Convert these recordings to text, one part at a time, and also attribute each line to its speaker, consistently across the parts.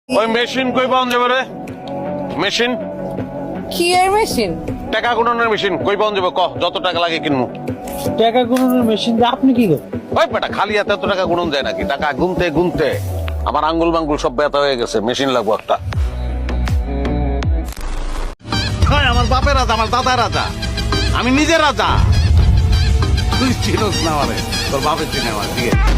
Speaker 1: ওই মেশিন কই পাওয়া যাবে রে? মেশিন
Speaker 2: কি এর মেশিন?
Speaker 1: টাকা গুণনের মেশিন কই পাওয়া যাবে? ক যত টাকা লাগে কিনবো।
Speaker 3: টাকা গুণনের মেশিন দিয়ে আপনি কি করেন?
Speaker 1: ওই বেটা খালি হাতে এত টাকা গুণন যায় নাকি? টাকা গুনতে গুনতে আমার আঙ্গুল মাঙ্গুল সব ব্যথা হয়ে গেছে। মেশিন লাগবো একটা। আমার বাপের রাজা, আমার দাদার রাজা, আমি নিজে রাজা। তুই চিনোস না আমারে, তোর বাপের চিনে আমার। ঠিক আছে।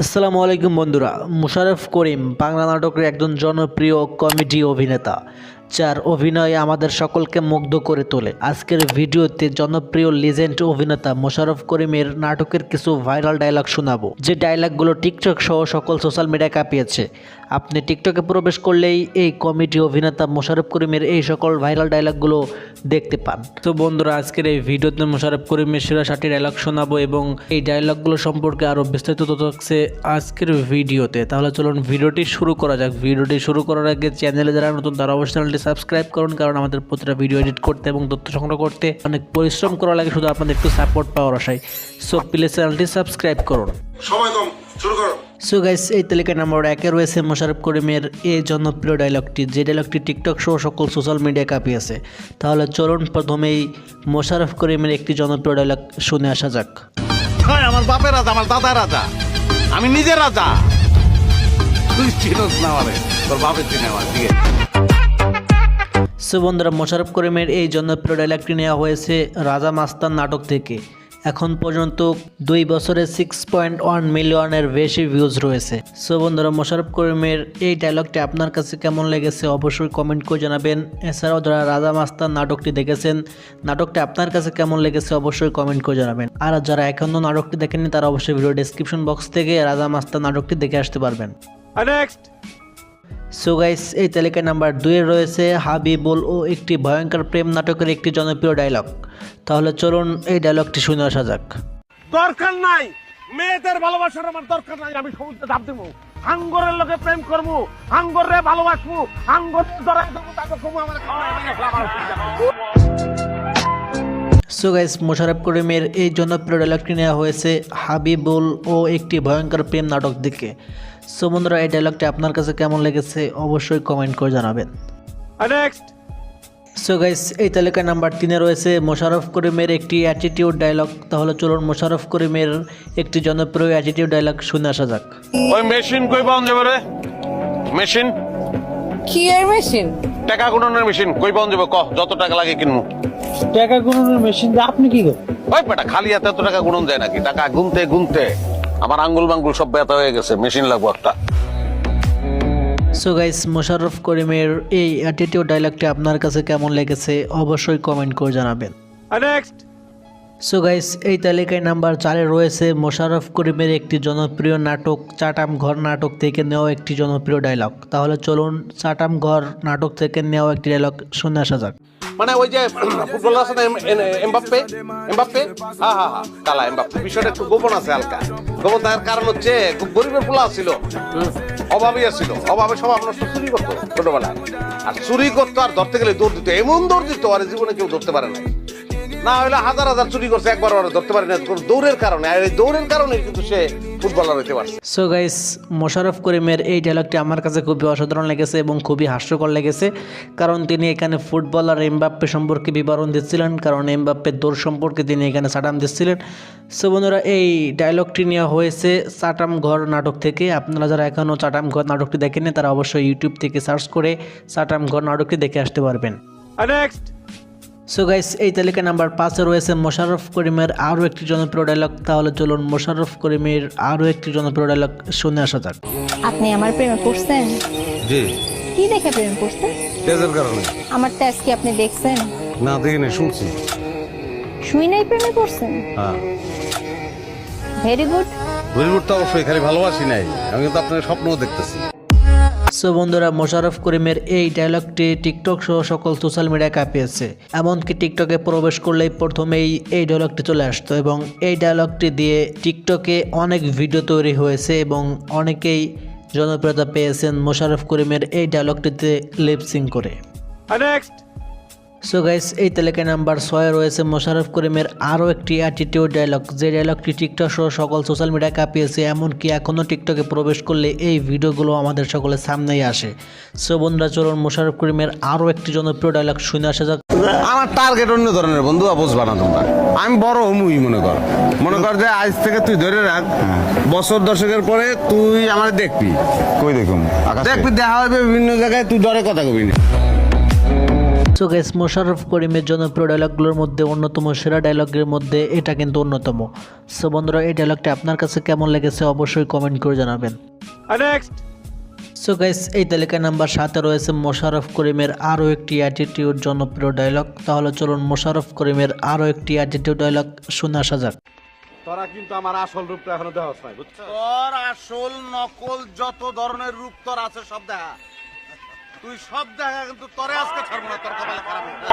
Speaker 3: আসসালামু আলাইকুম বন্ধুরা। মোশাররফ করিম বাংলা নাটকের একজন জনপ্রিয় কমেডি অভিনেতা, যার অভিনয় আমাদের সকলকে মুগ্ধ করে তোলে। আজকের ভিডিওতে জনপ্রিয় লিজেন্ড অভিনেতা মোশাররফ করিমের নাটকের কিছু ভাইরাল ডায়লগ শোনাবো, যে ডায়লগগুলো টিকটক সহ সকল সোশ্যাল মিডিয়ায় কাঁপিয়েছে। আপনি টিকটকে প্রবেশ করলেই এই কমেডি অভিনেতা মোশাররফ করিমের এই সকল ভাইরাল ডায়লগগুলো দেখতে পান। তো বন্ধুরা, আজকের এই ভিডিওতে মোশাররফ করিমের সেরা 60টি ডায়লগ শোনাবো এবং এই ডায়লগগুলো সম্পর্কে আরও বিস্তারিত তথ্য থাকছে আজকের ভিডিওতে। তাহলে চলুন ভিডিওটি শুরু করা যাক। ভিডিওটি শুরু করার আগে চ্যানেলে যারা নতুন তারা অবশ্যই চ্যানেলটি সাবস্ক্রাইব করুন, কারণ আমাদের প্রতিটা ভিডিও এডিট করতে এবং তথ্য সংগ্রহ করতে অনেক পরিশ্রম করা লাগে, শুধু আপনাদের একটু সাপোর্ট পাওয়ার আশায়। সো প্লিজ চ্যানেলটি সাবস্ক্রাইব করুন।
Speaker 4: সময় কম, শুরু করো।
Speaker 3: সো গাইস, এই তালিকায় নাম্বার 1-এ রয়েছে মোশাররফ করিমের এই জনপ্রিয় ডায়লগটি, যে ডায়লগটি টিকটক সহ সকল সোশ্যাল মিডিয়ায় কাঁপিয়েছে। তাহলে চলুন প্রথমেই মোশাররফ করিমের একটি জনপ্রিয় ডায়লগ শুনে আসা যাক।
Speaker 1: আমার বাপের রাজা, আমার দাদার রাজা, আমি নিজে রাজা। তুই চিনোস না আমারে, তোর বাপের চিনে আমার। ঠিক আছে।
Speaker 3: সো বন্ধুরা, মোশাররফ করিমের এই জনপ্রিয় ডায়লগটি নেওয়া হয়েছে রাজা মাস্তান নাটক থেকে। এখন পর্যন্ত 2 বছরে 6.1 মিলিয়নের বেশি ভিউজ রয়েছে। সো বন্ধুরা, মোশাররফ করিমের এই ডায়লগটি আপনার কাছে কেমন লেগেছে অবশ্যই কমেন্ট করে জানাবেন। এছাড়াও যারা রাজা মাস্তান নাটকটি দেখেছেন, নাটকটি আপনার কাছে কেমন লেগেছে অবশ্যই কমেন্ট করে জানাবেন। আর যারা এখনও নাটকটি দেখেননি তারা অবশ্যই ভিডিও ডেসক্রিপশন বক্স থেকে রাজা মাস্তান নাটকটি দেখে আসতে পারবেন। সো গাইস, এই তালিকায় নাম্বার 2-এ রয়েছে হাবিবুল ও একটি ভয়ঙ্কর প্রেম নাটকের একটি জনপ্রিয় ডায়লগ। তাহলে চলুন এই ডায়লগটি শুনে আসা যাক।
Speaker 5: দরকার নাই মেয়েদের ভালোবাসার, আমার দরকার নাই। আমি সমুদ্রে ঝাঁপ দেবো, হাঙ্গরের লোকে প্রেম করবো, হাঙ্গরে ভালোবাসবো, হাঙ্গরে ধরাই দেবো, তাকে কমু আমার
Speaker 3: সো গাইস, মোশাররফ করিমের এই জনপ্রিয় ডায়লগটি নেওয়া হয়েছে হাবিবুল ও একটি ভয়ঙ্কর প্রেম নাটক থেকে। সো বন্ধুরা, এই ডায়লগটি আপনার কাছে কেমন লেগেছে অবশ্যই কমেন্ট করে জানাবেন। সো গাইস, এই তালিকায় নাম্বার 3-এ রয়েছে মোশাররফ করিমের একটি অ্যাটিটিউড ডায়লগ। তাহলে চলুন মোশাররফ করিমের একটি জনপ্রিয় অ্যাটিটিউড ডায়লগ শুনে আসা যাক।
Speaker 1: ওই মেশিন কই পাওয়া যাবে রে? মেশিন
Speaker 2: কি এর মেশিন?
Speaker 1: টাকা গুণনের মেশিন কই পাওয়া যাবে? ক যত টাকা লাগে কিনবো।
Speaker 3: টাকা গুণনের মেশিন দিয়ে আপনি কি করেন?
Speaker 1: ওই বেটা খালি হাতে এত টাকা গুণন যায় নাকি? টাকা গুনতে গুনতে আমার আঙ্গুল মাঙ্গুল সব ব্যথা হয়ে গেছে। মেশিন লাগবো একটা।
Speaker 3: সো গাইস, মোশাররফ করিমের এই অ্যাটিটিউড ডায়লগটি আপনার কাছে কেমন লেগেছে অবশ্যই কমেন্ট করে জানাবেন। সো গাইস, এই তালিকায় নাম্বার 4-এ রয়েছে মোশাররফ করিমের একটি জনপ্রিয় নাটক চাটাম ঘর নাটক থেকে নেওয়া একটি জনপ্রিয় ডায়লগ। তাহলে চলুন চাটাম ঘর নাটক থেকে নেওয়া একটি ডায়লগ শুনে আসা যাক।
Speaker 1: মানে ওই যে ফুটবলার আছে না, এমবাপ্পে, এমবাপ্পে, হ্যাঁ হ্যাঁ হ্যাঁ, কালা এমবাপ্পে। বিষয়টা একটু গোপন আছে, হালকা গোপন থাকার কারণ হচ্ছে খুব গরিবের পোলা ছিল, অভাবী ছিল। অভাবে সব আপনার চুরি করতো ছোটবেলায়, আর চুরি করতো আর ধরতে গেলে দৌড় দিত, এমন দৌড় দিত আর জীবনে কেউ ধরতে পারে না। না হলে হাজার হাজার চুরি করছে, একবার ওরা ধরতে পারে না দৌড়ের কারণে। আর এই দৌড়ের কারণে কিন্তু সে ফুটবলার হতে পারছে।
Speaker 3: সো গাইস, মোশাররফ করিমের এই ডায়লগটি আমার কাছে খুবই অসাধারণ লেগেছে এবং খুবই হাস্যকর লেগেছে, কারণ তিনি এখানে ফুটবলার এমবাপ্পে সম্পর্কে বিবরণ দিচ্ছিলেন, কারণ এমবাপ্পের দৌড় সম্পর্কে তিনি এখানে চাটাম দিচ্ছিলেন। সো বন্ধুরা, এই ডায়লগটি নেওয়া হয়েছে চাটাম ঘর নাটক থেকে। আপনারা যারা এখনও চাটাম ঘর নাটকটি দেখেননি তারা অবশ্যই ইউটিউব থেকে সার্চ করে চাটাম ঘর নাটকটি দেখে আসতে পারবেন। সো গাইস, এই তালিকায় নাম্বার 5-এ রয়েছে মোশাররফ করিমের আরও একটি জনপ্রিয় ডায়লগ। তাহলে চলুন মোশাররফ করিমের আরও একটি জনপ্রিয় ডায়লগ শুনে আসা যাক।
Speaker 2: আপনি আমার প্রেমে পড়ছেন?
Speaker 1: জি।
Speaker 2: কি দেখে প্রেমে পড়ছেন?
Speaker 1: তেজের কারণে।
Speaker 2: আমার তেজ কি আপনি দেখছেন?
Speaker 1: না দেখিনি, শুনছি।
Speaker 2: শুই নাই প্রেমে পড়ছেন?
Speaker 1: হ্যাঁ,
Speaker 2: ভেরি গুড।
Speaker 1: বলিউড তো অবশ্যই, খালি ভালোবাসি নাই, আমি কিন্তু আপনার স্বপ্নও দেখতেছি।
Speaker 3: সো বন্ধুরা, মোশাররফ করিমের এই ডায়লগটি টিকটক সহ সকল সোশ্যাল মিডিয়ায় কাঁপিয়েছে। এমনকি টিকটকে প্রবেশ করলেই প্রথমেই এই ডায়লগটি চলে আসতো এবং এই ডায়লগটি দিয়ে টিকটকে অনেক ভিডিও তৈরি হয়েছে এবং অনেকেই জনপ্রিয়তা পেয়েছেন মোশাররফ করিমের এই ডায়লগটিতে লিপসিং করে। সো গাইস, এই তালিকায় নাম্বার 6 রয়েছে মোশাররফ করিমের আরও একটি অ্যাটিটিউড ডায়লগ, যে ডায়লগটি টিকটক সহ সকল সোশ্যাল মিডিয়া কাঁপিয়েছে, এমনকি এখনও টিকটকে প্রবেশ করলে এই ভিডিওগুলো আমাদের সকলের সামনেই আসে। সো বন্ধুরা, চলুন মোশাররফ করিমের আরও একটি জনপ্রিয় ডায়লগ শুনে আসা যাক।
Speaker 4: আমার টার্গেট অন্য ধরনের বন্ধু, বুঝবা না তোমরা। আমি বড় হমুই মনে কর যে আজ থেকে তুই ধরে রাখ, বছর দশকের পরে তুই আমার দেখবি,
Speaker 6: কই দেখুন
Speaker 4: দেখবি দেখা হবে বিভিন্ন জায়গায়, তুই ডরে কথা কবি না।
Speaker 3: সো গাইস, মোশাররফ করিমের জনপ্রিয় ডায়লগগুলোর মধ্যে অন্যতম সেরা ডায়লগের মধ্যে এটা কিন্তু অন্যতম। সো বন্ধুরা, এই ডায়লগটা আপনার কাছে কেমন লেগেছে অবশ্যই কমেন্ট করে জানাবেন।
Speaker 5: নেক্সট
Speaker 3: সো গাইস, এই তালিকায় নাম্বার 7 রয়েছে মোশাররফ করিমের আরও একটি অ্যাটিটিউড জনপ্রিয় ডায়লগ। তাহলে চলুন মোশাররফ করিমের আরও একটি অ্যাটিটিউড ডায়লগ শুনে আসা যাক।
Speaker 5: তোরা কিন্তু আমার আসল রূপটা এখনো দেখাস নাই, বুঝছো?
Speaker 4: তোর আসল নকল যত ধরনের রূপ তোর আছে সব দেখা, তুই সব দেখা, কিন্তু তোরে আজকে ছাড়বো না, তোর কপালে খারাপ হবে।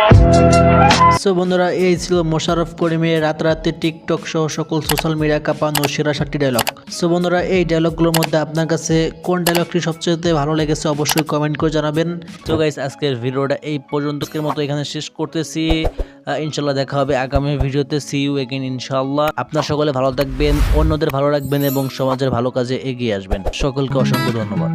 Speaker 3: সো বন্ধুরা, এই ছিল মোশাররফ করিমের রাতারাতি টিকটক সহ সকল সোশ্যাল মিডিয়া কাঁপানো সেরা 7টি ডায়লগ। সো বন্ধুরা, এই ডায়লগগুলোর মধ্যে আপনার কাছে কোন ডায়লগটি সবচেয়ে ভালো লেগেছে অবশ্যই কমেন্ট করে জানাবেন। তো গাইস, আজকের ভিডিওটা এই পর্যন্তকের মতো এখানে শেষ করতেছি। ইনশাল্লাহ দেখা হবে আগামী ভিডিওতে। সি ইউ এগেইন ইনশাল্লাহ। আপনার সকলে ভালো থাকবেন, অন্যদের ভালো রাখবেন এবং সমাজের ভালো কাজে এগিয়ে আসবেন। সকলকে অসংখ্য ধন্যবাদ।